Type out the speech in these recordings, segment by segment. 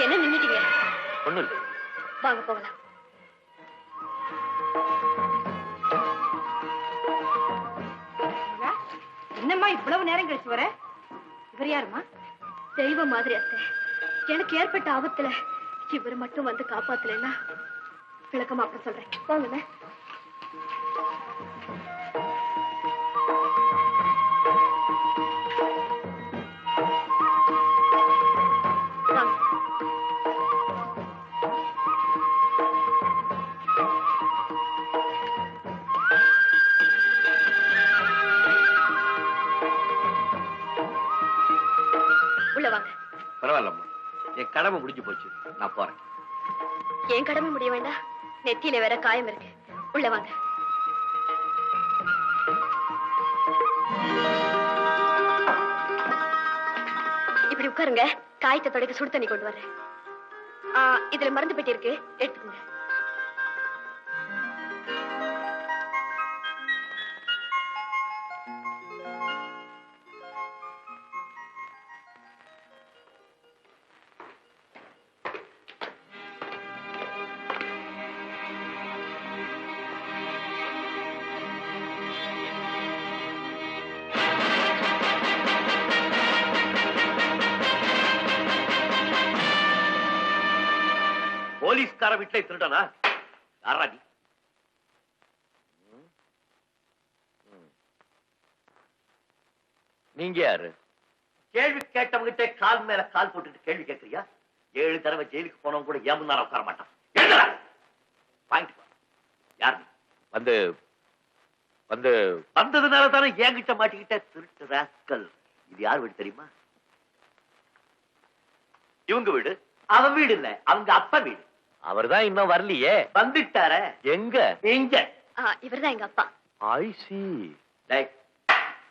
என்ன நின்னுட்டீங்க? ஒண்ணும் இல்லை. வாங்க போகலாம். என்னம்மா இவ்வளவு நேரம் கழிச்சு வர? இவர் யாருமா? தெய்வம் மாதிரி அத்தை. எனக்கு ஏற்பட்ட ஆபத்துல இவர் மட்டும் வந்து காப்பாத்தலைன்னா விளக்கமா அப்புறம் சொல்றேன். வாங்க. பரவாயில்லம்மா, என் கடமை முடிஞ்சு போச்சு, நான் போறேன். என் கடமை முடிய வேண்டாம், நெத்தியில வேற காயம் இருக்கு. உள்ள வாங்க. இப்படி உட்காருங்க, காயத்தை தொடக்க சுடு தண்ணி கொண்டு வரேன். இதுல மருந்து பெட்டி இருக்கு, எடுத்துக்கோங்க. போலீஸ்கார வீட்டுல திருடனா? யாராடி? நீங்க யாரு? கேள்வி கேட்டவங்கிட்ட கால் மேல கால் போட்டுட்டு கேள்வி கேட்கறியா? 7 தடவை ஜெயிலுக்கு போனவங்க கூட ஏமுன்னார உட்கார மாட்டான். யார் வந்து வந்து வந்ததுனால தானே என்கிட்ட மாட்டிக்கிட்ட திருட்டு ராஸ்கல். இது யார் வீடு தெரியுமா? இவங்க வீடு. அவன் வீடு இல்ல, அவங்க அப்பா வீடு. அவர்தான் இன்னும் வரலையே. வந்துட்டார. எங்க? எங்க? இவர்தான் எங்க அப்பா. ஐ சி.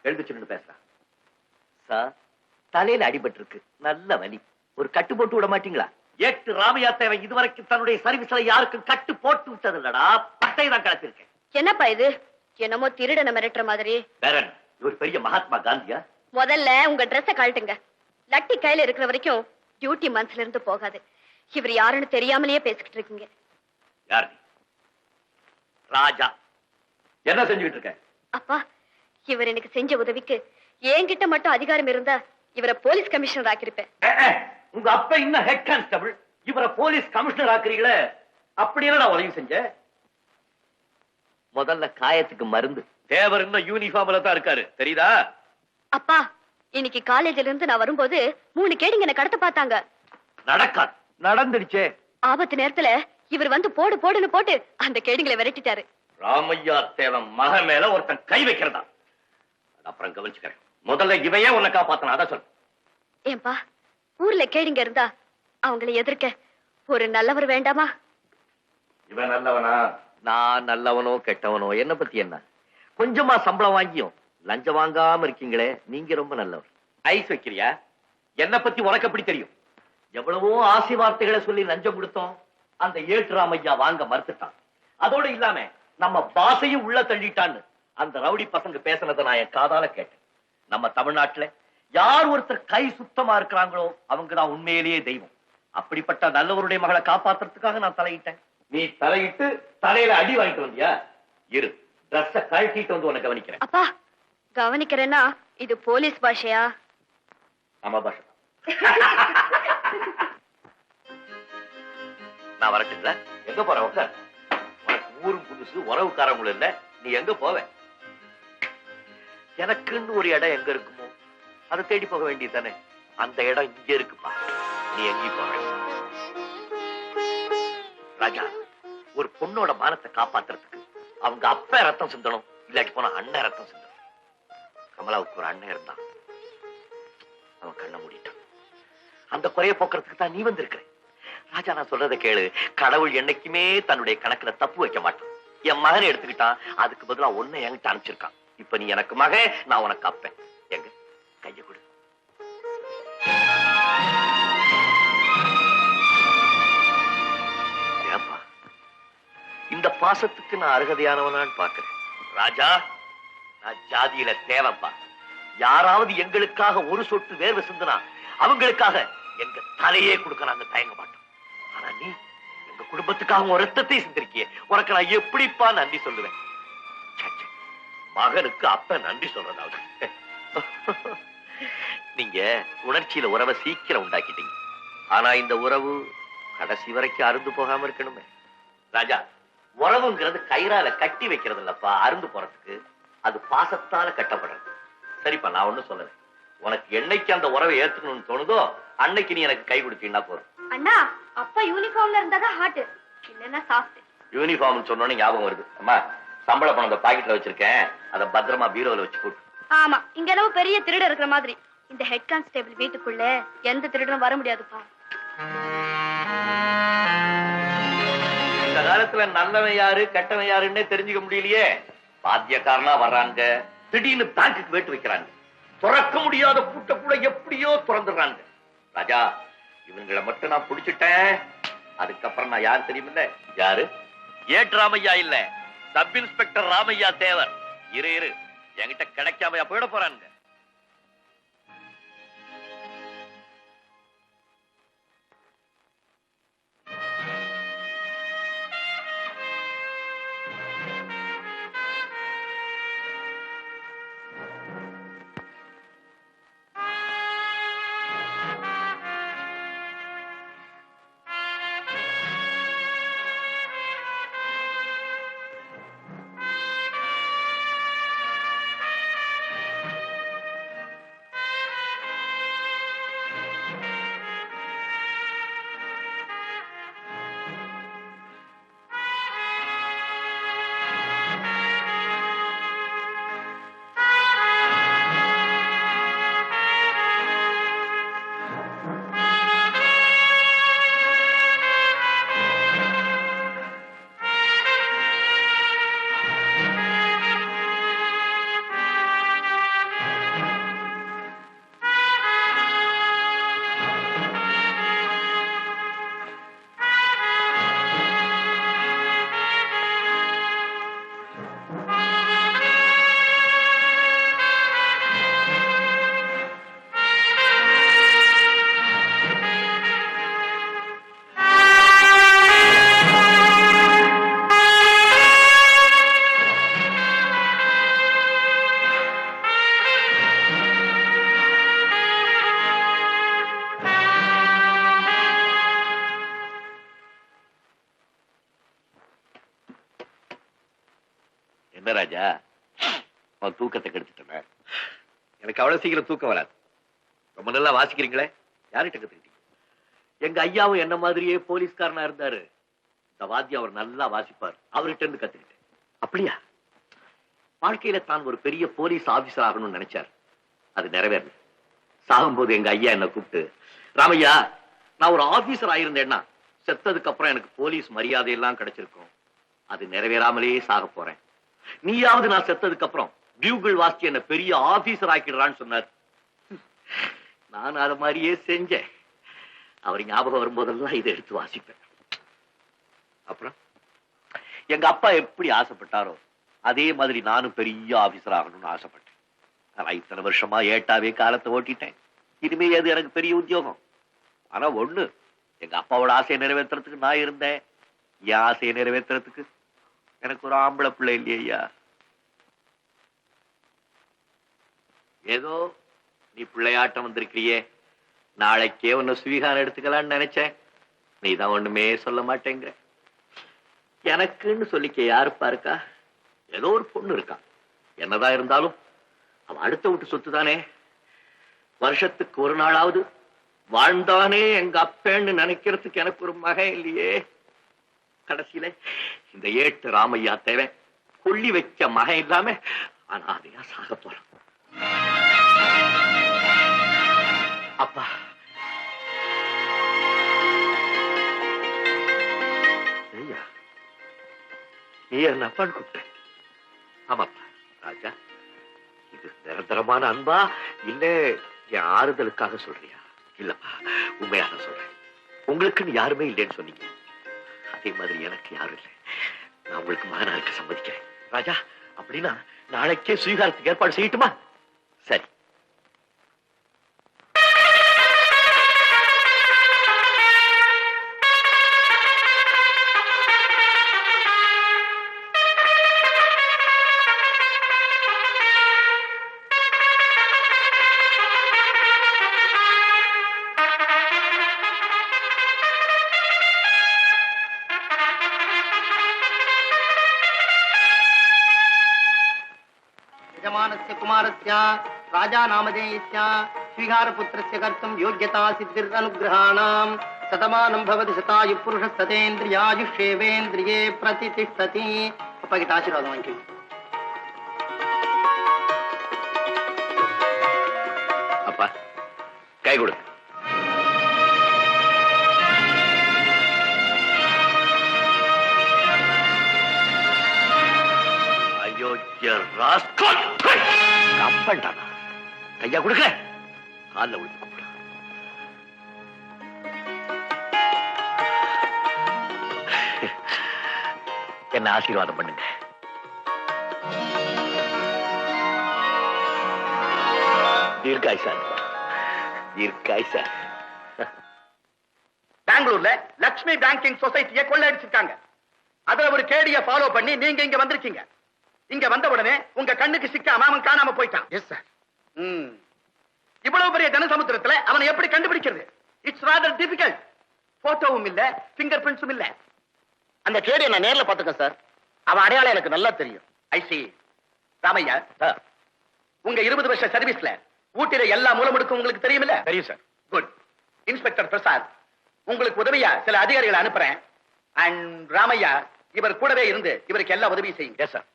எழுந்துச்சு பேசுறேன் சார். தலையில அடிபட்டு இருக்கு, நல்ல வலி. ஒரு கட்டு போட்டு விட மாட்டீங்களா? 8 ராமையா தேவை இதுவரைக்கும் தன்னுடைய சர்வீஸ்ல யாருக்கும் கட்டு போட்டு விட்டது இல்லடா. பட்டை தான் கிளப்பிருக்கேன். என்னப்பா இது? என்னமோ திருடனை மிரட்டுற மாதிரி. வேற என்ன, இவர் பெரிய மகாத்மா காந்தியா? முதல்ல உங்க ட்ரெஸ்ஸ கழட்டுங்க. லட்டி கையில இருக்கிற வரைக்கும் டியூட்டி மனசுல இருந்து போகாது. இவர் யாருன்னு தெரியாமலேயே பேசிக்கிட்டு இருக்கீங்க. யார்? ராஜா. என்ன செஞ்சுக்கிட்டு இருக்க? அப்பா, இவர் எனக்கு செஞ்ச உதவிக்கு என்கிட்ட மட்டும் அதிகாரம் இருந்தா இவரை போலீஸ் கமிஷனர் ஆக்கிருப்பேன். உங்க அப்பா இன்னும் ஹெட் கான்ஸ்டபிள், இவரை போலீஸ் கமிஷனர் ஆக்குறீங்களே, அப்படி என்ன உதவி செஞ்ச? முதல்ல காயத்துக்கு மருந்து. தேவர் இன்னும் யூனிஃபார்ம்ல தான் இருக்காரு, தெரியுதா? அப்பா, இன்னைக்கு காலேஜ்ல இருந்து நான் வரும்போது 3 கேடிங்க என்ன கடத்த பார்த்தாங்க. நடக்காது. நடந்துடுச்சே. ஆபத்து நேரத்துல இவர் வந்து போடு போடுன்னு போட்டு அந்த கேடிங்களை விரட்டிட்டாரு. ராமையா தேவன் மக மேல ஒருத்தன் கை வைக்கிறதா? அப்புறம் கவனிச்சுக்கிறேன். முதல்ல இவையே உன்னை காப்பாத்தன, அதான் சொல்லு. ஏன்பா, ஊர்ல கேடிங்க இருந்தா அவங்களை எதிர்க்க ஒரு நல்லவர் வேண்டாமா? இவன் நல்லவனா? நான் நல்லவனோ கெட்டவனோ என்ன பத்தி என்ன? கொஞ்சமா சம்பளம் வாங்கியும் லஞ்சம் வாங்காம இருக்கீங்களே, நீங்க ரொம்ப நல்லவர். ஐஸ் வைக்கிறியா? என்ன பத்தி உனக்கு எப்படி தெரியும்? எவ்வளவோ ஆசி வார்த்தைகளை சொல்லி லஞ்சம் கொடுத்தோம், அந்த 7 ராமையா வாங்க மறுத்துட்டான். அதோட இல்லாம நம்ம பாசையும் உள்ள தள்ளிட்டான்னு அந்த ரவுடி பசங்க பேசினதை நான் என் காதால கேட்டேன். நம்ம தமிழ்நாட்டுல யார் ஒருத்தர் கை சுத்தமா இருக்கிறாங்களோ அவங்கதான் உண்மையிலேயே தெய்வம். அப்படிப்பட்ட நல்லவருடைய மகளை காப்பாத்துறதுக்காக நான் தலையிட்டேன். நீ தலையிட்டு தலையில அடி வாங்கிட்டு வந்தியா? இரு, ட்ரெஸ்ஸ கழட்டிட்டு வந்து உன்னை கவனிக்கிறேன். அப்பா, கவனிக்கிறேன்னா இது போலீஸ் பாஷையா? ஆமா, பாஷை. நான் வரட்டுங்களா? எங்க போற? உட்கார். உனக்கு ஊரும் புதுசு, உறவுக்காரங்களும் இல்ல, நீ எங்க போவ? எனக்குன்னு ஒரு இடம் எங்க இருக்குமோ அதை தேடி போக வேண்டியது தானே. அந்த இடம் இங்க இருக்குப்பா, நீ எங்கேயும் போற. ராஜா, ஒரு பொண்ணோட மானத்தை காப்பாத்துறதுக்கு அவங்க அப்பா ரத்தம் சிந்தணும், இல்லாட்டி போனா அண்ணன் ரத்தம் சிந்தணும். கமலாவுக்கு ஒரு அண்ணன் இருந்தான், அவன் கண்ணை மூடிட்டான். அந்த குறைய போக்குறதுக்கு தான் நீ வந்திருக்கிற. ராஜா, நான் சொல்றதை கேளு. கடவுள் என்னைக்குமே தன்னுடைய கணக்குல தப்பு வைக்க மாட்டான். என் மகனை எடுத்துக்கிட்டான், அதுக்கு பதிலா ஒன்ன என்கிட்ட அனுப்பிச்சிருக்கான். இப்ப நீ எனக்கு மகன், நான் உனக்கு அப்பேன். எங்க கைய கொடு. ஏப்பா, இந்த பாசத்துக்கு நான் அருகதையானவனான்னு பாக்குறேன். ராஜா, நான் ஜாதியில தேவைப்பா. யாராவது எங்களுக்காக ஒரு சொட்டு வேர்வை சிந்தினா அவங்களுக்காக எங்க தலையே கொடுக்க நாங்க தயங்க மாட்டோம். ஆனா நீ எங்க குடும்பத்துக்காக ஒரு ரத்தத்தை சிந்திருக்கிய, உனக்கு நான் எப்படிப்பா நன்றி சொல்லுவேன்? மகனுக்கு அப்ப நன்றி சொல்றதாவது. நீங்க உணர்ச்சியில உறவை சீக்கிரம் உண்டாக்கிட்டீங்க. ஆனா இந்த உறவு கடைசி வரைக்கும் அருந்து போகாம இருக்கணுமே. ராஜா, உறவுங்கிறது கயிறால கட்டி வைக்கிறது இல்லப்பா அருந்து போறதுக்கு. அது பாசத்தால கட்டப்படுறது. சரிப்பா, நான் ஒண்ணு சொல்லுறேன். உனக்கு என்னைக்கு அந்த உறவை ஏத்துக்கணும்னு தோணுதோ அன்னைக்கு நீ எனக்கு கை கொடுத்தீங்கன்னா போறோம். அண்ணா, அப்பா யூனிஃபார்ம்ல இருந்தாதான் ஹார்ட், இல்லன்னா சாஃப்ட். யூனிஃபார்ம் சொன்னோன்னு ஞாபகம் வருது. அம்மா, சம்பள பணம் அந்த பாக்கெட்ல வச்சிருக்கேன், அதை பத்திரமா பீரோல வச்சு போட்டு. ஆமா, இங்க அளவு பெரிய திருட இருக்கிற மாதிரி இந்த ஹெட் கான்ஸ்டேபிள் வீட்டுக்குள்ள எந்த திருடனும் வர முடியாதுப்பா. இந்த காலத்துல நல்லவன் யாரு கெட்டவன் யாருன்னே தெரிஞ்சுக்க முடியலையே. பாத்தியக்காரனா வர்றாங்க, திடீர்னு பேங்குக்கு வேட்டு வைக்கிறாங்க, துறக்க முடியாத பூட்ட கூட எப்படியோ திறந்துடுறாங்க. ராஜா, இவங்களை மட்டும் நான் புடிச்சிட்டேன், அதுக்கப்புறம் நான் யாரு தெரியுமில்ல? யாரு? ஏட் ராமையா இல்ல, சப் இன்ஸ்பெக்டர் ராமையா தேவர். இரு இரு, என்கிட்ட கிடைக்காமையா போயிட போறாங்க. என்ன ராஜா, உன் தூக்கத்தை கெடுத்துட்டேன். எனக்கு அவ்வளவு சீக்கிரம் தூக்கம் வராது. ரொம்ப நல்லா வாசிக்கிறீங்களே, யார்கிட்ட கத்துக்கிட்டீங்க? எங்க ஐயாவும் என்ன மாதிரியே போலீஸ்காரனா இருந்தாரு. இந்த வாத்தியம் அவர் நல்லா வாசிப்பார், அவர்கிட்ட இருந்து கத்துக்கிட்டேன். அப்படியா? வாழ்க்கையில தான் ஒரு பெரிய போலீஸ் ஆபீசர் ஆகணும்னு நினைச்சார், அது நிறைவேறல. சாகும்போது எங்க ஐயா என்ன கூப்பிட்டு, ராமையா, நான் ஒரு ஆபீசர் ஆயிருந்தேன்னா செத்ததுக்கு அப்புறம் எனக்கு போலீஸ் மரியாதை எல்லாம் கிடைச்சிருக்கும், அது நிறைவேறாமலே சாக போறேன், நீயாவது நான் செத்ததுக்கு அப்புறம் பியூகிள் வாசி என்ன பெரிய ஆபீசர் ஆக்கிடுறான்னு சொன்னார். நான் அத மாதிரியே செஞ்சேன். அவர் ஞாபகம் வரும்போதெல்லாம் இதை எடுத்து வாசிப்பேன். அப்புறம் எங்க அப்பா எப்படி ஆசைப்பட்டாரோ அதே மாதிரி நானும் பெரிய ஆபீசர் ஆகணும்னு ஆசைப்பட்டேன். ஆனா இத்தனை வருஷமா ஏட்டாவே காலத்தை ஓட்டிட்டேன். இனிமே அது எனக்கு பெரிய உத்தியோகம். ஆனா ஒண்ணு, எங்க அப்பாவோட ஆசையை நிறைவேற்றுறதுக்கு நான் இருந்தேன், என் ஆசையை நிறைவேற்றுறதுக்கு எனக்கு ஒரு ஆம்பளை பிள்ளை இல்லையா. ஏதோ நீ பிள்ளையாட்டம் வந்திருக்கிறியே, நாளைக்கே உன்னை ஸ்வீகாரம் எடுத்துக்கலான்னு நினைச்சேன். நீ தான் ஒண்ணுமே சொல்ல மாட்டேங்கிற. எனக்குன்னு சொல்லிக்க யாருப்பா இருக்கா? ஏதோ ஒரு பொண்ணு இருக்கா. என்னதான் இருந்தாலும் அவ அடுத்த வீட்டு சொத்து தானே. வருஷத்துக்கு ஒரு நாளாவது வாழ்ந்தானே எங்க அப்பேன்னு நினைக்கிறதுக்கு எனக்கு ஒரு மகன் இல்லையே. கடைசியில இந்த ஏட்டு ராமையா தேவை கொள்ளி வச்ச மகன் இல்லாம அனாதையா சாக போறான். அப்பா, ஐயா, நீ என்ன அப்பான்னு கூப்பிட்ட? ஆமாப்பா. ராஜா, இது நிரந்தரமான அன்பா இல்ல என் ஆறுதலுக்காக சொல்றியா? இல்லப்பா, உண்மையாக சொல்றேன். உங்களுக்குன்னு யாருமே இல்லைன்னு சொன்னீங்க, அதே மாதிரி எனக்கு யாரும் இல்லை. நான் உங்களுக்கு மகனா இருக்க சம்மதிக்கிறேன். ராஜா, அப்படின்னா நாளைக்கே ஸ்வீகாரத்துக்கு ஏற்பாடு செய்யட்டுமா? சரி. तस्य कुमारस्य राजा नामधेयस्य श्रीहारपुत्रस्य कर्तुं योग्यता सिद्धिरनुग्रहाणां शतमानं भवति शतायुः पुरुषस्ततेन्द्रियायुष्येवेन्द्रिये प्रतिष्ठति. அப்பா கிட்ட ஆசீர்வாதம் வாங்கிக்கணும். அப்பா கை கொடு. அயோக்கிய ராஸ்கல். கப்பல்டானா கையா கொடுக்க கால்ல விழுந்து கூப்பிடு. என்ன ஆசீர்வாதம் பண்ணுங்க. தீர்க்காய் சார். பெங்களூர்ல லட்சுமி பேங்கிங் சொசைட்டியை கொள்ளையடிச்சிருக்காங்க. அதுல ஒரு கேடிய ஃபாலோ பண்ணி நீங்க இங்க வந்திருக்கீங்க. இங்க வந்த உடனே உங்க கண்ணுக்கு சிக்காம அவன் காணாம போயிட்டான். Yes sir. இவ்வளவு பெரிய ஜனசமுத்திரத்துல அவனை எப்படி கண்டுபிடிக்கிறது? It's rather difficult. போட்டோவும் இல்ல, பிங்கர் பிரிண்ட்ஸும் இல்ல. அந்த கேடியை நான் நேர்ல பாத்துக்கேன் சார். அவன் அடையாளம் எனக்கு நல்லா தெரியும். ஐ சி. ராமையா, உங்க 20 வருஷ சர்வீஸ்ல ஊட்டில எல்லா மூலமுடுக்கும் உங்களுக்கு தெரியுமில்ல? தெரியும் சார். குட். இன்ஸ்பெக்டர் பிரசாத், உங்களுக்கு உதவியா சில அதிகாரிகளை அனுப்புறேன். அண்ட் ராமையா, இவர் கூடவே இருந்து இவருக்கு எல்லா உதவியும் செய்யுங்க. Yes sir.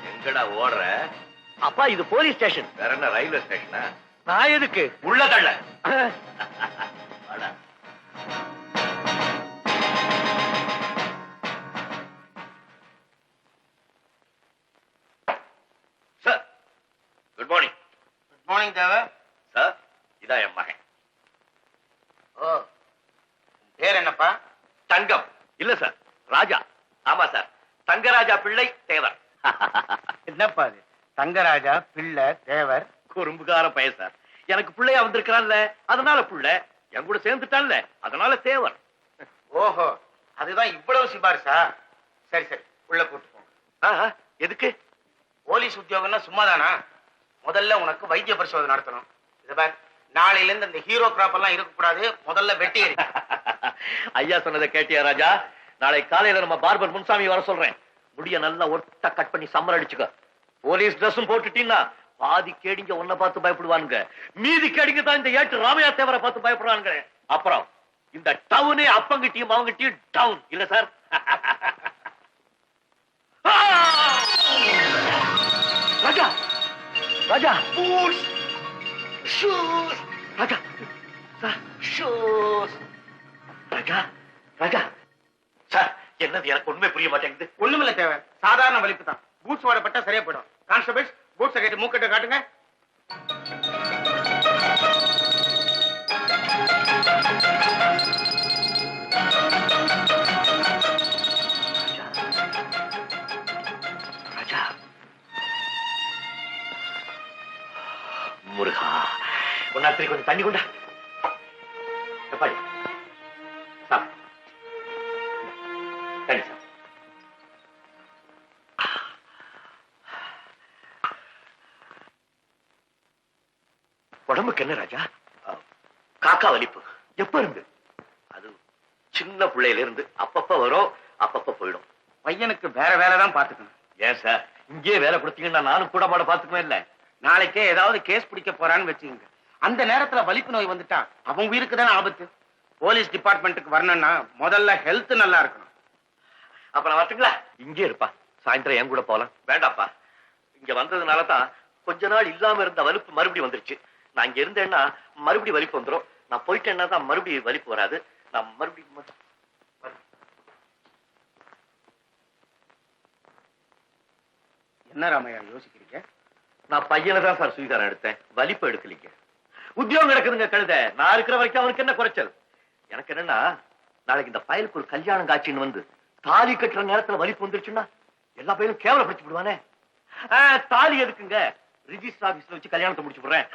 எங்கடா ஓடுற? அப்பா இது போலீஸ் ஸ்டேஷன். வேற என்ன ரயில்வே ஸ்டேஷனா? நான் எதுக்கு உள்ள தள்ள. Sir good morning. Good morning தேவ. சார் இதான் என் மகன். ஓ, பேர் என்னப்பா? தங்கம். இல்ல சார், ராஜா. ஆமா சார், தங்கராஜா பிள்ளை தேவர். என்னப்பா அது? தங்கராஜா பிள்ளை தேவர். குறும்புகார பையன் சார். எனக்கு பிள்ளையா வந்திருக்கிறான்ல, அதனால புள்ள. என் கூட சேர்ந்துட்டான்ல, அதனால தேவர். ஓஹோ, அதுதான் இவ்வளவு சிபாரிசா? சரி சரி, உள்ள கூட்டு போங்க. எதுக்கு? போலீஸ் உத்தியோகம்னா சும்மாதானா? முதல்ல உனக்கு வைத்திய பரிசோதனை நடத்தணும். இத பார், நாளையில இருந்து இந்த ஹீரோ கிராப் எல்லாம் இருக்கக்கூடாது. முதல்ல வெட்டி எறி. ஐயா சொன்னதை கேட்டியா ராஜா? நாளை காலையில நம்ம பார்பர் முன்சாமி வர சொல்றேன். முடிய நல்லா ஒட்ட கட் பண்ணி சம்மர் அடிச்சுக்க. போலீஸ் ட்ரெஸ்ஸும் போட்டுட்டீங்கன்னா பாதி கேடிங்க உன்னை பார்த்து பயப்படுவானுங்க, மீதி கேடிங்க தான் இந்த ஏட்டு ராமையா தேவரை பார்த்து பயப்படுவானுங்க. அப்புறம் இந்த டவுனே அப்பங்கிட்டியும் அவங்கிட்டியும் டவுன் இல்ல sir. Raja Raja boots shoes. ராஜா sir shoes. Raja Raja sir, என்னது எனக்கு உண்மை புரிய மாட்டேங்குது. ஒண்ணுமில்ல தேவை, சாதாரண வலிப்பு தான். பூட்ஸ் வாடப்பட்டா சரியா போயிடும். கான்ஸ்டபிள்ஸ், பூட்ஸை கேட்டு மூக்கட்ட காட்டுங்க. ராஜா முருகா, ஒன்னாத்திரி கொஞ்சம் தண்ணி கொண்டா. எப்பாடி சார், தண்ணி சார். உடம்புக்கு என்ன ராஜா? காக்கா வலிப்பு. எப்ப இருந்து? அது சின்ன பிள்ளையில இருந்து. அப்பப்ப வரும், அப்பப்ப போயிடும். பையனுக்கு வேற வேலை தான் பாத்துக்கணும். ஏன் சார், இங்கேயே வேலை கொடுத்தீங்கன்னா நானும் கூட மாட பாத்துக்குவேன் இல்ல? நாளைக்கே ஏதாவது கேஸ் பிடிக்க போறான்னு வச்சுக்கோங்க. அந்த நேரத்துல வலிப்பு நோய் வந்துட்டா அவன் உயிருக்கு தானே ஆபத்து. போலீஸ் டிபார்ட்மெண்ட்டுக்கு வரணும்னா முதல்ல ஹெல்த் நல்லா இருக்கணும். அப்ப நான் வரட்டுங்களா? இங்கே இருப்பா, சாயந்தரம் என் கூட போலாம். வேண்டாப்பா, இங்க வந்ததுனால தான் கொஞ்ச நாள் இல்லாம இருந்த வலிப்பு மறுபடியும் வந்துருச்சு. நான் இங்க இருந்தேன்னா மறுபடியும் வலிப்பு வந்துடும். நான் போயிட்டேன்னா தான் மறுபடியும் வலிப்பு வராது. நான் மறுபடியும் என்ன ராமையா யோசிக்கிறீங்க? நான் பையனை தான் சார் சுவீகாரம் எடுத்தேன், வலிப்பு எடுக்கலீங்க. உத்தியோகம் நடக்குதுங்க கழுத. நான் இருக்கிற வரைக்கும் அவனுக்கு என்ன குறைச்சல்? எனக்கு என்னன்னா, நாளைக்கு இந்த பயலுக்கு ஒரு கல்யாணம் காட்சின்னு வந்து தாலி கட்டுற நேரத்துல வலிப்பு வந்துருச்சுன்னா எல்லா பையனும் கேவலப்படுத்தி விடுவானே. தாலி எதுக்குங்க? ரிஜிஸ்டர் ஆபீஸ்ல வச்சு கல்யாணத்தை முடிச்சு விடுறேன்.